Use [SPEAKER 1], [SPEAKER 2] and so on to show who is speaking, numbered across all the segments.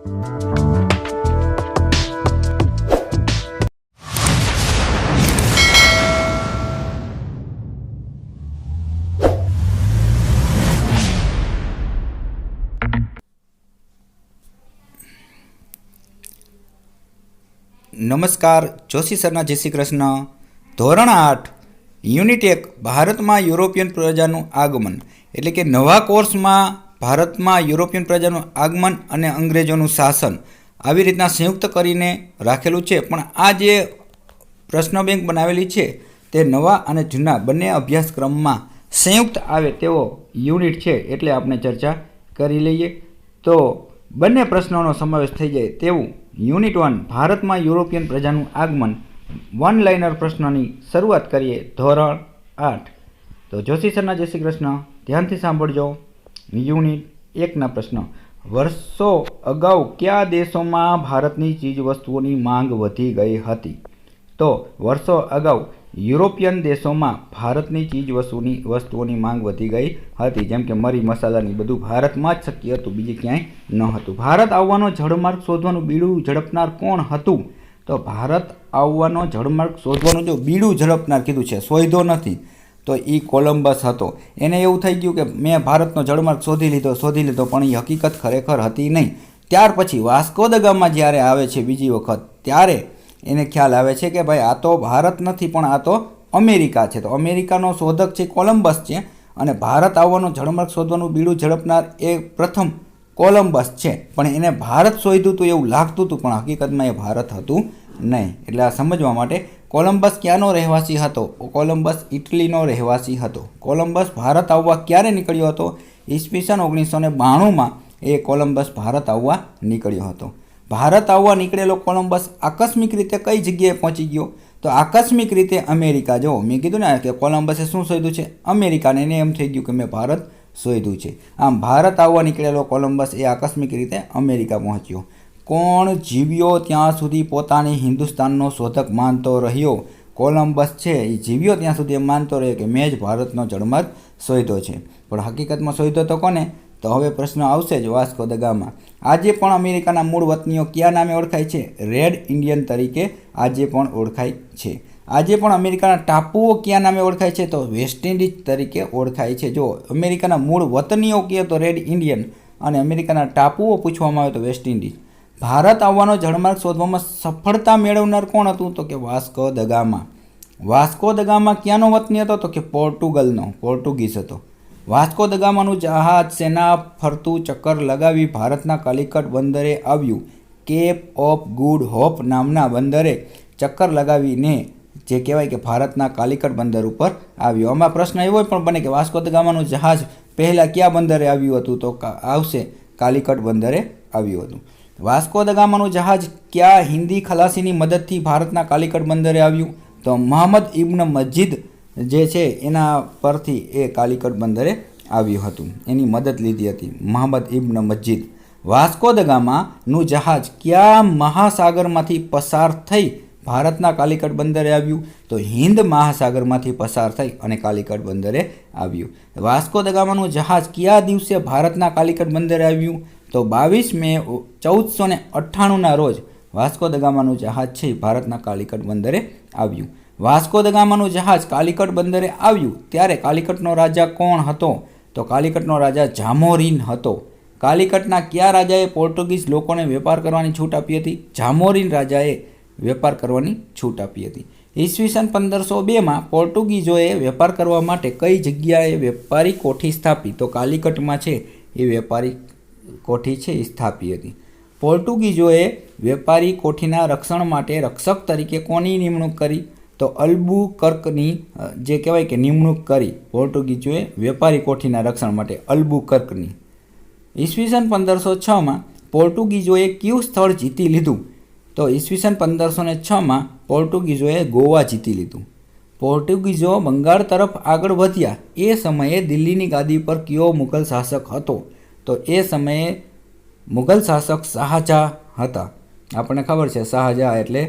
[SPEAKER 1] નમસ્કાર, જોશી સરના જય શ્રી કૃષ્ણ। ધોરણ 8 યુનિટ 1 ભારતમાં યુરોપિયન પ્રજાનું આગમન એટલે કે નવા કોર્સમાં ભારતમાં યુરોપિયન પ્રજાનું આગમન અને અંગ્રેજોનું શાસન આવી રીતના સંયુક્ત કરીને રાખેલું છે। પણ આ જે પ્રશ્ન બેંક બનાવેલી છે તે નવા અને જૂના બંને અભ્યાસક્રમમાં સંયુક્ત આવે તેવો યુનિટ છે, એટલે આપણે ચર્ચા કરી લઈએ। તો બંને પ્રશ્નોનો સમાવેશ થઈ જાય તેવું યુનિટ 1 ભારતમાં યુરોપિયન પ્રજાનું આગમન વન લાઇનર પ્રશ્નની શરૂઆત કરીએ ધોરણ 8। તો જોશી સરના જય શ્રી કૃષ્ણ, ધ્યાનથી સાંભળજો। યુનિટ 1ના પ્રશ્ન, વર્ષો અગાઉ કયા દેશોમાં ભારતની ચીજવસ્તુઓની માંગ વધી ગઈ હતી? તો વર્ષો અગાઉ યુરોપિયન દેશોમાં ભારતની વસ્તુઓની માંગ વધી ગઈ હતી, જેમ કે મરી મસાલાની બધું ભારતમાં જ શક્ય હતું, બીજે ક્યાંય ન હતું। ભારત આવવાનો જળમાર્ગ શોધવાનું બીડું ઝડપનાર કોણ હતું? તો ભારત આવવાનો જળમાર્ગ શોધવાનું જો બીડું ઝડપનાર કીધું છે, શોધ્યો નથી, તો એ કોલંબસ હતો। એને એવું થઈ ગયું કે મેં ભારતનો જળમાર્ગ શોધી લીધો, પણ એ હકીકત ખરેખર હતી નહીં। ત્યાર પછી વાસ્કો દ ગામા જ્યારે આવે છે બીજી વખત, ત્યારે એને ખ્યાલ આવે છે કે ભાઈ આ તો ભારત નથી પણ આ તો અમેરિકા છે। તો અમેરિકાનો શોધક છે કોલંબસ છે, અને ભારત આવવાનો જળમાર્ગ શોધવાનું બીડું ઝડપનાર એ પ્રથમ કોલંબસ છે, પણ એને ભારત શોધ્યું હતું એવું લાગતું હતું, પણ હકીકતમાં એ ભારત હતું નહીં। એટલે આ સમજવા માટે કોલંબસ ક્યાંનો રહેવાસી હતો? કોલંબસ ઇટલીનો રહેવાસી હતો। કોલંબસ ભારત આવવા ક્યારે નીકળ્યો હતો? ઈસવીસન 1992માં એ કોલંબસ ભારત આવવા નીકળ્યો હતો। ભારત આવવા નીકળેલો કોલંબસ આકસ્મિક રીતે કઈ જગ્યાએ પહોંચી ગયો? તો આકસ્મિક રીતે અમેરિકા। જો મેં કીધું ને કે કોલંબસે શું શોધ્યું છે? અમેરિકાને, એને એમ થઈ ગયું કે મેં ભારત શોધ્યું છે। આમ ભારત આવવા નીકળેલો કોલંબસ એ આકસ્મિક રીતે અમેરિકા પહોંચ્યો। કોણ જીવ્યો ત્યાં સુધી પોતાને હિન્દુસ્તાનનો શોધક માનતો રહ્યો? કોલંબસ છે એ જીવ્યો ત્યાં સુધી એમ માનતો રહ્યો કે મેં જ ભારતનો જળમાર્ગ શોધ્યો છે, પણ હકીકતમાં શોધ્યો તો કોને? તો હવે પ્રશ્ન આવશે જ વાસ્કો દ ગામા। આજે પણ અમેરિકાના મૂળ વતનીઓ કયા નામે ઓળખાય છે? રેડ ઇન્ડિયન તરીકે આજે પણ ઓળખાય છે। આજે પણ અમેરિકાના ટાપુઓ કયા નામે ઓળખાય છે? તો વેસ્ટ ઇન્ડિઝ તરીકે ઓળખાય છે। જો અમેરિકાના મૂળ વતનીઓ કહે તો રેડ ઇન્ડિયન, અને અમેરિકાના ટાપુઓ પૂછવામાં આવે તો વેસ્ટ ઇન્ડિઝ। ભારત આવવાનો જળમાર્ગ શોધવામાં સફળતા મેળવનાર કોણ હતું? તો કે Vasco da Gama. Vasco da Gama ક્યાંનો વતની હતો? તો કે પોર્ટુગીઝ હતો। વાસ્કો દ ગામાનું જહાજ સેના ફરતું ચક્કર લગાવી ભારતના કાલિકટ બંદરે આવ્યું। કેપ ઓફ ગુડ હોપ નામના બંદરે ચક્કર લગાવીને જે કહેવાય કે ભારતના કાલિકટ બંદર ઉપર આવ્યો। આમાં પ્રશ્ન એવો પણ બને કે વાસ્કો દ ગામાનું જહાજ પહેલાં કયા બંદરે આવ્યું હતું? તો આવશે કાલિકટ બંદરે આવ્યું હતું। વાસ્કો દ ગામાનું જહાજ કયા હિન્દી ખલાસીની મદદથી ભારતના કાલિકટ બંદરે આવ્યું? તો મોહમ્મદ ઇબ્ન મસ્જિદ જે છે એના પરથી એ કાલિકટ બંદરે આવ્યું હતું, એની મદદ લીધી હતી મોહમ્મદ ઇબ્ન મસ્જિદ। વાસ્કો દ ગામાનું જહાજ કયા મહાસાગરમાંથી પસાર થઈ ભારતના કાલિકટ બંદરે આવ્યું? તો હિન્દ મહાસાગરમાંથી પસાર થઈ અને કાલિકટ બંદરે આવ્યું। વાસ્કો દ ગામાનું જહાજ કયા દિવસે ભારતના કાલિકટ બંદરે આવ્યું? તો 22 મે 1498ના રોજ વાસ્કો દ ગામાનું જહાજ છે ભારતના કાલિકટ બંદરે આવ્યું। વાસ્કો દ ગામાનું જહાજ કાલિકટ બંદરે આવ્યું ત્યારે કાલિકટનો રાજા કોણ હતો? તો કાલિકટનો રાજા જામોરીન હતો। કાલિકટના કયા રાજાએ પોર્ટુગીઝ લોકોને વેપાર કરવાની છૂટ આપી હતી? જામોરીન રાજાએ વેપાર કરવાની છૂટ આપી હતી। ઈસવીસન 1502માં પોર્ટુગીઝોએ વેપાર કરવા માટે કઈ જગ્યાએ વેપારી કોઠી સ્થાપી? તો કાલિકટમાં છે એ વેપારી કોઠી છે એ સ્થાપી હતી। પોર્ટુગીઝોએ વેપારી કોઠીના રક્ષણ માટે રક્ષક તરીકે કોની નિમણૂક કરી? તો અલ્બુકર્કની જે કહેવાય કે નિમણૂક કરી પોર્ટુગીઝોએ વેપારી કોઠીના રક્ષણ માટે, અલ્બુકર્કની। ઈસવીસન 1506માં પોર્ટુગીઝોએ કયું સ્થળ જીતી લીધું? તો ઈસવીસન 1506માં પોર્ટુગીઝોએ ગોવા જીતી લીધું। પોર્ટુગીઝો બંગાળ તરફ આગળ વધ્યા એ સમયે દિલ્હીની ગાદી પર કયો મુઘલ શાસક હતો? તો એ સમયે મુઘલ શાસક શાહજહાં હતા। આપણને ખબર છે શાહજહાં એટલે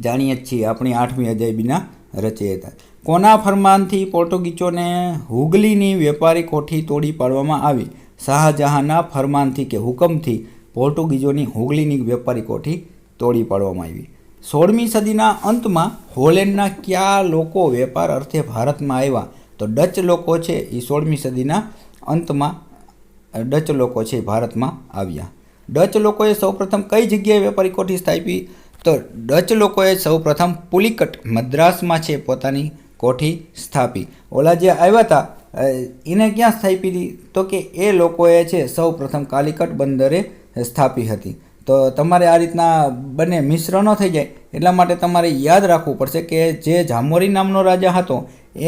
[SPEAKER 1] જાણીએ જ છીએ, આપણી 8મી અજાયબીના રચયિતા। કોના ફરમાનથી પોર્ટુગીઝોને હુગલીની વેપારી કોઠી તોડી પાડવામાં આવી? શાહજહાંના ફરમાનથી કે હુકમથી પોર્ટુગીઝોની હુગલીની વેપારી કોઠી તોડી પાડવામાં આવી. 16મી સદીના અંતમાં હોલેન્ડના કયા લોકો વેપાર અર્થે ભારતમાં આવ્યા? તો ડચ લોકો છે એ 16મી સદીના અંતમાં ડચ લોકો છે ભારતમાં આવ્યા. ડચ લોકોએ સૌપ્રથમ કઈ જગ્યાએ વેપારી કોઠી સ્થાપી? તો ડચ લોકોએ સૌપ્રથમ પુલિકટ મદ્રાસમાં છે પોતાની કોઠી સ્થાપી. ઓલા જે આવ્યા હતા એને ક્યાં સ્થાપી હતી? તો કે એ લોકોએ છે સૌપ્રથમ કાલિકટ બંદરે સ્થાપી હતી. તો તમારે આ રીતના બંને મિશ્ર ન થઈ જાય એટલા માટે તમારે યાદ રાખવું પડશે કે જે જામોરી નામનો રાજા હતો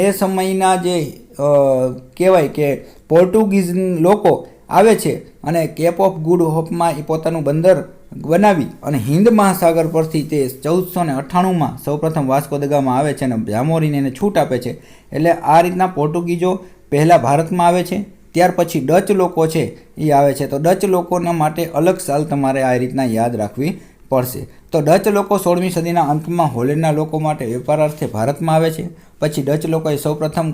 [SPEAKER 1] એ સમયના જે કહેવાય કે પોર્ટુગીઝ લોકો આવે છે અને કેપ ઓફ ગુડ હોપમાં એ પોતાનું બંદર બનાવી અને હિન્દ મહાસાગર પરથી તે 1498માં સૌપ્રથમ વાસ્કો દ ગામા આવે છે અને જામોરીને એને છૂટ આપે છે. એટલે આ રીતના પોર્ટુગીઝો પહેલાં ભારતમાં આવે છે, ત્યાર પછી ડચ લોકો છે એ આવે છે. તો ડચ લોકોના માટે અલગ સાલ તમારે આ રીતના યાદ રાખવી પડશે. તો ડચ લોકો 16મી સદીના અંતમાં હોલેન્ડના લોકો માટે વેપાર અર્થે ભારતમાં આવે છે. પછી ડચ લોકોએ સૌપ્રથમ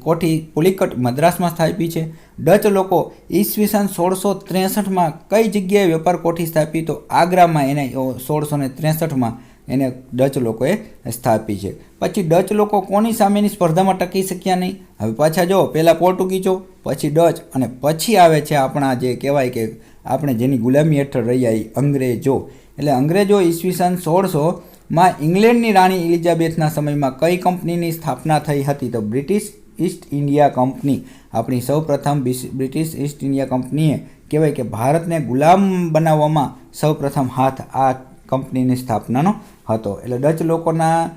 [SPEAKER 1] કોઠી પુલિકટ મદ્રાસમાં સ્થાપી છે. ડચ લોકો ઈસવીસન 1663માં કઈ જગ્યાએ વેપાર કોઠી સ્થાપી? તો આગ્રામાં એને 1663માં એને ડચ લોકોએ સ્થાપી છે. પછી ડચ લોકો કોની સામેની સ્પર્ધામાં ટકી શક્યા નહીં? હવે પાછા જો પહેલાં પોર્ટુગીઝો, પછી ડચ અને પછી આવે છે આપણા જે કહેવાય કે આપણે જેની ગુલામી હેઠળ રહ્યા એ અંગ્રેજો. એટલે અંગ્રેજો ઈસવીસન 1600માં ઇંગ્લેન્ડની રાણી એલિઝાબેથના સમયમાં કઈ કંપનીની સ્થાપના થઈ હતી? તો બ્રિટિશ ઈસ્ટ ઇન્ડિયા કંપની. આપણી સૌપ્રથમ બ્રિટિશ ઈસ્ટ ઇન્ડિયા કંપનીએ કહેવાય કે ભારતને ગુલામ બનાવવામાં સૌપ્રથમ હાથ આ કંપનીની સ્થાપનાનો હતો. એટલે ડચ લોકોના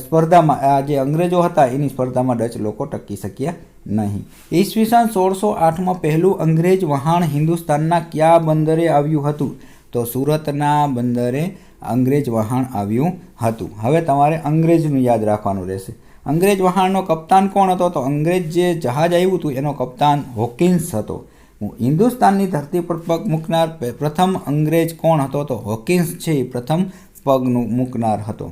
[SPEAKER 1] સ્પર્ધામાં આ જે અંગ્રેજો હતા એની સ્પર્ધામાં ડચ લોકો ટકી શક્યા નહીં. ઈસવીસન 1608માં પહેલું અંગ્રેજ વહાણ હિન્દુસ્તાનના કયા બંદરે આવ્યું હતું? તો સુરતના બંદરે અંગ્રેજ વહાણ આવ્યું હતું. હવે તમારે અંગ્રેજનું યાદ રાખવાનું રહેશે. અંગ્રેજ વહાણનો કપ્તાન કોણ હતો? તો અંગ્રેજ જે જહાજ આવ્યું હતું એનો કપ્તાન હોકિન્સ હતો. હિન્દુસ્તાનની ધરતી પર પગ મૂકનાર પ્રથમ અંગ્રેજ કોણ હતો? તો હોકિન્સ છે એ પ્રથમ પગનું મૂકનાર હતો.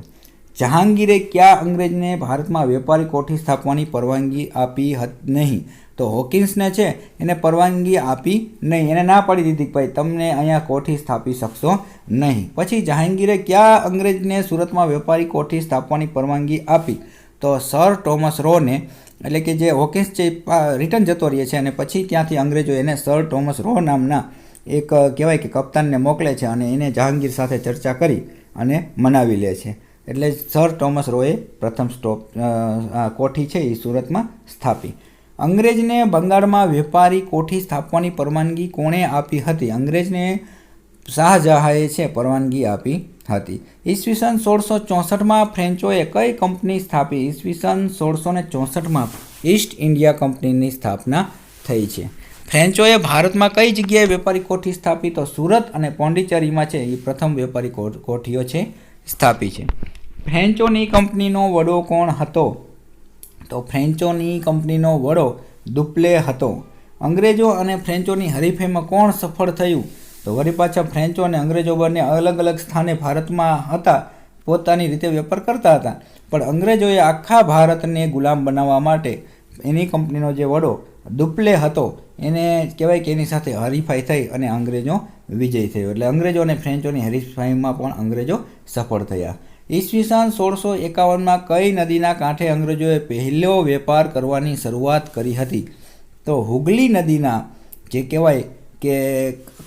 [SPEAKER 1] જહાંગીરે કયા અંગ્રેજને ભારતમાં વેપારી કોઠી સ્થાપવાની પરવાનગી આપી નહીં? તો હોકિન્સને છે એને પરવાનગી આપી નહીં, એને ના પાડી દીધી કે ભાઈ તમને અહીંયા કોઠી સ્થાપી શકશો નહીં. પછી જહાંગીરે કયા અંગ્રેજને સુરતમાં વેપારી કોઠી સ્થાપવાની પરવાનગી આપી? તો સર ટોમસ રોને. એટલે કે જે હોકિન્સ છે રિટર્ન જતો રહે છે અને પછી ત્યાંથી અંગ્રેજો એને સર ટોમસ રો નામના એક કહેવાય કે કપ્તાનને મોકલે છે અને એને જહાંગીર સાથે ચર્ચા કરી અને મનાવી લે છે. એટલે સર ટોમસ રોએ પ્રથમ કોઠી છે એ સુરતમાં સ્થાપી. અંગ્રેજને બંગાળમાં વેપારી કોઠી સ્થાપવાની પરવાનગી કોણે આપી હતી? અંગ્રેજને શાહજહાએ છે પરવાનગી આપી હતી. ઈસવીસન 1664માં ફ્રેન્ચોએ કઈ કંપની સ્થાપી? ઈસવીસન 1664માં ઈસ્ટ ઇન્ડિયા કંપનીની સ્થાપના થઈ છે. ફ્રેન્ચોએ ભારતમાં કઈ જગ્યાએ વેપારી કોઠી સ્થાપી? તો સુરત અને પોંડિચેરીમાં છે એ પ્રથમ વેપારી કોઠીઓ છે સ્થાપી છે. ફ્રેન્ચોની કંપનીનો વડો કોણ હતો? તો ફ્રેન્ચોની કંપનીનો વડો દુપ્લે હતો. અંગ્રેજો અને ફ્રેન્ચોની હરીફાઈમાં કોણ સફળ થયું? તો વળી પાછા ફ્રેન્ચો અને અંગ્રેજો બંને અલગ અલગ સ્થાને ભારતમાં હતા, પોતાની રીતે વેપાર કરતા હતા, પણ અંગ્રેજોએ આખા ભારતને ગુલામ બનાવવા માટે એની કંપનીનો જે વડો દુપ્લે હતો એને કહેવાય કે એની સાથે હરીફાઈ થઈ અને અંગ્રેજો વિજય થયો. એટલે અંગ્રેજો અને ફ્રેન્ચોની હરીફાઈમાં પણ અંગ્રેજો સફળ થયા. ઈસવીસન 1651માં કઈ નદીના કાંઠે અંગ્રેજોએ પહેલો વેપાર કરવાની શરૂઆત કરી હતી? તો હુગલી નદીના જે કહેવાય કે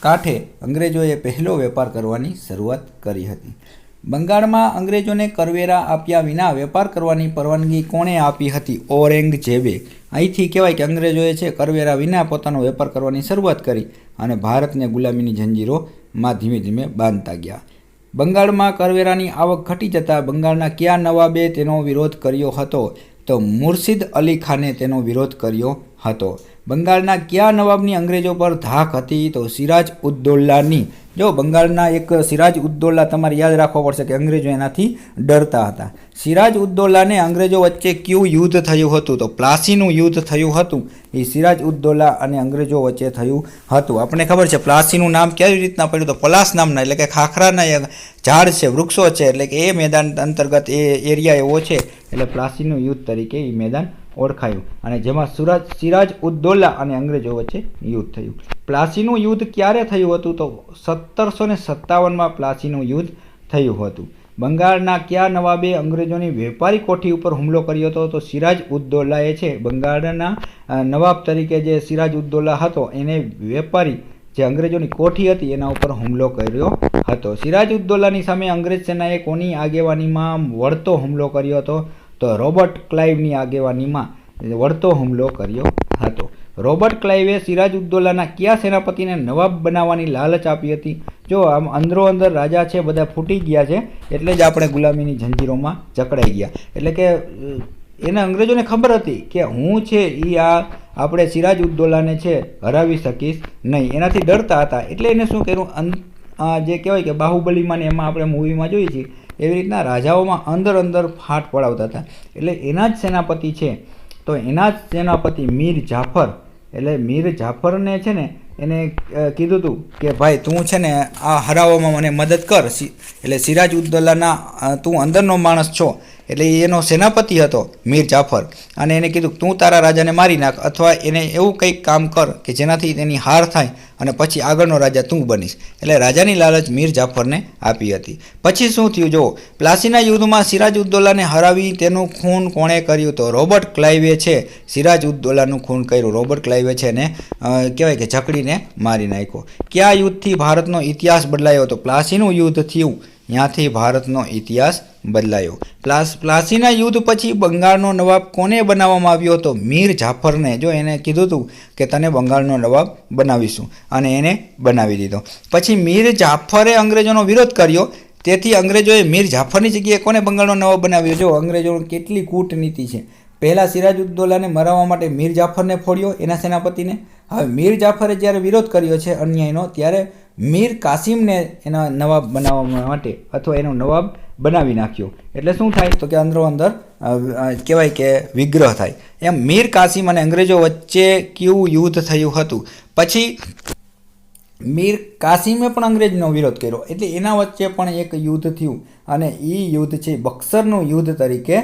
[SPEAKER 1] કાંઠે અંગ્રેજોએ પહેલો વેપાર કરવાની શરૂઆત કરી હતી. બંગાળમાં અંગ્રેજોને કરવેરા આપ્યા વિના વેપાર કરવાની પરવાનગી કોણે આપી હતી? ઔરંગઝેબે. અહીંથી કહેવાય કે અંગ્રેજોએ છે કરવેરા વિના પોતાનો વેપાર કરવાની શરૂઆત કરી અને ભારતને ગુલામીની જંજીરોમાં ધીમે ધીમે બાંધતા ગયા. બંગાળમાં કરવેરાની આવક ઘટી જતાં બંગાળના કયા નવાબે તેનો વિરોધ કર્યો હતો? તો મુર્શિદ અલી ખાને તેનો વિરોધ કર્યો હતો. બંગાળના કયા નવાબની અંગ્રેજો પર ધાક હતી? તો સિરાજ ઉદ્દૌલાની. જો બંગાળના એક સિરાજ ઉદ્દૌલા તમારે યાદ રાખવો પડશે કે અંગ્રેજો એનાથી ડરતા હતા. સિરાજ ઉદ્દૌલાને અંગ્રેજો વચ્ચે કયું યુદ્ધ થયું હતું? તો પ્લાસીનું યુદ્ધ થયું હતું. એ સિરાજ ઉદ્દૌલા અને અંગ્રેજો વચ્ચે થયું હતું. આપણને ખબર છે પ્લાસીનું નામ કેવી રીતના પડ્યું? તો પલાસ નામના, એટલે કે ખાખરાના ઝાડ છે, વૃક્ષો છે, એટલે કે એ મેદાન અંતર્ગત એ એરિયા એવો છે એટલે પ્લાસીનું યુદ્ધ તરીકે એ મેદાન ઓળખાયું અને જેમાં સિરાજ ઉદ દૌલા અને અંગ્રેજો વચ્ચે યુદ્ધ થયું. પ્લાસીનું યુદ્ધ ક્યારે થયું હતું? તો 1757માં પ્લાસીનું યુદ્ધ થયું હતું. બંગાળના કયા નવાબે અંગ્રેજોની વેપારી કોઠી ઉપર હુમલો કર્યો હતો? તો સિરાજ ઉદ દૌલાએ છે. બંગાળના નવાબ તરીકે જે સિરાજ ઉદ દૌલા હતો એને વેપારી જે અંગ્રેજોની કોઠી હતી એના ઉપર હુમલો કર્યો હતો. સિરાજ ઉદ દૌલાની સામે અંગ્રેજ સેનાએ કોની આગેવાનીમાં વળતો હુમલો કર્યો હતો? તો રોબર્ટ ક્લાઇવની આગેવાનીમાં વળતો હુમલો કર્યો હતો. રોબર્ટ ક્લાઇવે સિરાજ ઉદ દૌલાના કયા સેનાપતિને નવાબ બનાવવાની લાલચ આપી હતી? જો આમ અંદરો અંદર રાજા છે બધા ફૂટી ગયા છે એટલે જ આપણે ગુલામીની જંજીરોમાં જકડાઈ ગયા. એટલે કે એને અંગ્રેજોને ખબર હતી કે હું છે એ આપણે સિરાજ ઉદ દૌલાને છે હરાવી શકીશ નહીં, એનાથી ડરતા હતા. એટલે એને શું કર્યું, જે કહેવાય કે બાહુબલીમાં ને એમાં આપણે મૂવીમાં જોઈએ છીએ એવી રીતના રાજાઓમાં અંદર ફાટ પડાવતા હતા. એટલે એના જ સેનાપતિ છે, તો એના જ સેનાપતિ મીર જાફર, એટલે મીર જાફરને છે ને એને કીધું હતું કે ભાઈ તું છે ને આ હરાવવામાં મને મદદ કર. એટલે સિરાજ ઉદ દૌલાના તું અંદરનો માણસ છો એટલે એનો સેનાપતિ હતો મીર જાફર, અને એને કીધું તું તારા રાજાને મારી નાખ અથવા એને એવું કંઈક કામ કર કે જેનાથી તેની હાર થાય અને પછી આગળનો રાજા તું બનીશ. એટલે રાજાની લાલચ મીર જાફરને આપી હતી. પછી શું થયું જો, પ્લાસીના યુદ્ધમાં સિરાજ ઉદ દૌલાને હરાવી તેનું ખૂન કોણે કર્યું? તો રોબર્ટ ક્લાઇવે છે સિરાજ ઉદ દૌલાનું ખૂન કર્યું. રોબર્ટ ક્લાઇવે છે ને કહેવાય કે જકડીને મારી નાખ્યો. કયા યુદ્ધથી ભારતનો ઇતિહાસ બદલાયો? તો પ્લાસીનું યુદ્ધ થયું, ત્યાંથી ભારતનો ઇતિહાસ બદલાયો. પ્લાસીના યુદ્ધ પછી બંગાળનો નવાબ કોને બનાવવામાં આવ્યો હતો? મીર જાફરને. જો એને કીધું હતું કે તને બંગાળનો નવાબ બનાવીશું અને એને બનાવી દીધો. પછી મીર જાફરે અંગ્રેજોનો વિરોધ કર્યો, તેથી અંગ્રેજોએ મીર જાફરની જગ્યાએ કોને બંગાળનો નવાબ બનાવ્યો? જો અંગ્રેજોની કેટલી કૂટનીતિ છે. પહેલાં સિરાજ ઉદ દૌલાને મરાવવા માટે મીર જાફરને ફોડ્યો એના સેનાપતિને. હવે મીર જાફરે જ્યારે વિરોધ કર્યો છે અન્યાયનો, ત્યારે મીર કાસિમને એના નવાબ બનાવવા માટે અથવા એનો નવાબ બનાવી નાખ્યો. એટલે શું થાય તો કે અંદરો અંદર કહેવાય કે વિગ્રહ થાય. એમ મીર કાસિમ અને અંગ્રેજો વચ્ચે કેવું યુદ્ધ થયું હતું? પછી મીર કાસિમે પણ અંગ્રેજનો વિરોધ કર્યો એટલે એના વચ્ચે પણ એક યુદ્ધ થયું અને એ યુદ્ધ છે બક્સરનું યુદ્ધ તરીકે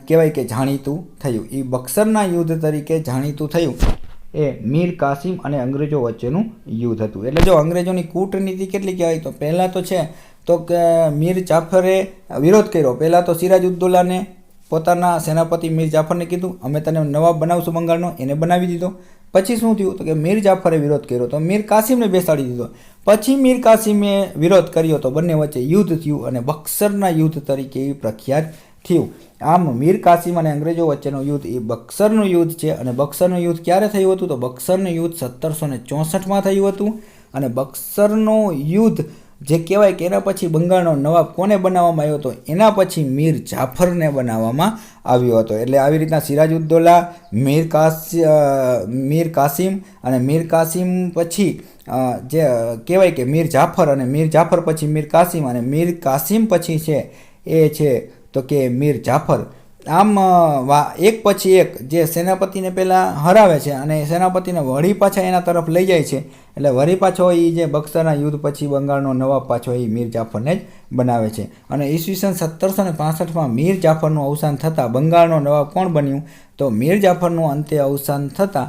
[SPEAKER 1] કહેવાય કે જાણીતું થયું. એ બક્સરના યુદ્ધ તરીકે જાણીતું થયું. એ મીર કાસિમ અને અંગ્રેજો વચ્ચેનું યુદ્ધ હતું. એટલે જો અંગ્રેજોની કૂટનીતિ કેટલી કહેવાય તો પહેલાં તો છે તો કે મીર જાફરે વિરોધ કર્યો. પહેલાં તો સિરાજ ઉદ દૌલાને પોતાના સેનાપતિ મીર જાફરને કીધું અમે તને નવાબ બનાવશું બંગાળનો, એને બનાવી દીધો. પછી શું થયું તો કે મીર જાફરે વિરોધ કર્યો તો મીર કાસિમને બેસાડી દીધો. પછી મીર કાસિમે વિરોધ કર્યો તો બંને વચ્ચે યુદ્ધ થયું અને બક્સરના યુદ્ધ તરીકે એ પ્રખ્યાત થયું. આમ મીર કાસિમ અને અંગ્રેજો વચ્ચેનું યુદ્ધ એ બક્સરનું યુદ્ધ છે. અને બક્સરનું યુદ્ધ ક્યારે થયું હતું? તો બક્સરનું યુદ્ધ 1764માં થયું હતું. અને બક્સરનું યુદ્ધ જે કહેવાય કે એના પછી બંગાળનો નવાબ કોને બનાવવામાં આવ્યો હતો? એના પછી મીર જાફરને બનાવવામાં આવ્યો હતો. એટલે આવી રીતના સિરાજ ઉદ દૌલા, મીર કાસિમ અને મીર કાસિમ પછી જે કહેવાય કે મીર જાફર અને મીર જાફર પછી મીર કાસિમ અને મીર કાસિમ પછી છે એ છે તો કે મીર જાફર. આમ એક પછી એક જે સેનાપતિને પહેલાં હરાવે છે અને સેનાપતિને વળી પાછા એના તરફ લઈ જાય છે. એટલે વળી પાછો એ જે બક્સરના યુદ્ધ પછી બંગાળનો નવાબ પાછો એ મીર જાફરને જ બનાવે છે. અને ઈસવીસન 1765માં મીર જાફરનું અવસાન થતાં બંગાળનો નવાબ કોણ બન્યું? તો મીર જાફરનું અંતે અવસાન થતાં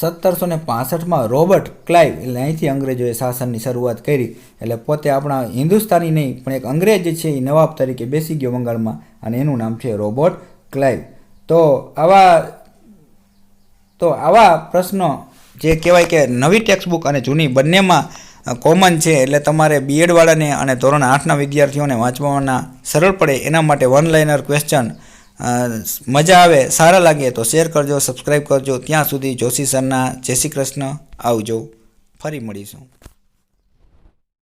[SPEAKER 1] 1765માં રોબર્ટ ક્લાઇવ, એટલે અહીંથી અંગ્રેજોએ શાસનની શરૂઆત કરી. એટલે પોતે આપણા હિન્દુસ્તાની નહીં પણ એક અંગ્રેજ છે એ નવાબ તરીકે બેસી ગયો બંગાળમાં અને એનું નામ છે રોબર્ટ ક્લાઇવ. તો આવા પ્રશ્નો જે કહેવાય કે નવી ટેક્સ્ટબુક અને જૂની બંનેમાં કોમન છે એટલે તમારે બીએડવાળાને અને ધોરણ 8ના વિદ્યાર્થીઓને વાંચવાના સરળ પડે એના માટે વન લાઇનર ક્વેશ્ચન મજા આવે, સારા લાગે તો શેર કરજો, સબસ્ક્રાઈબ કરજો. ત્યાં સુધી જોશી સરના જય શ્રી કૃષ્ણ. આવજો, ફરી મળીશું.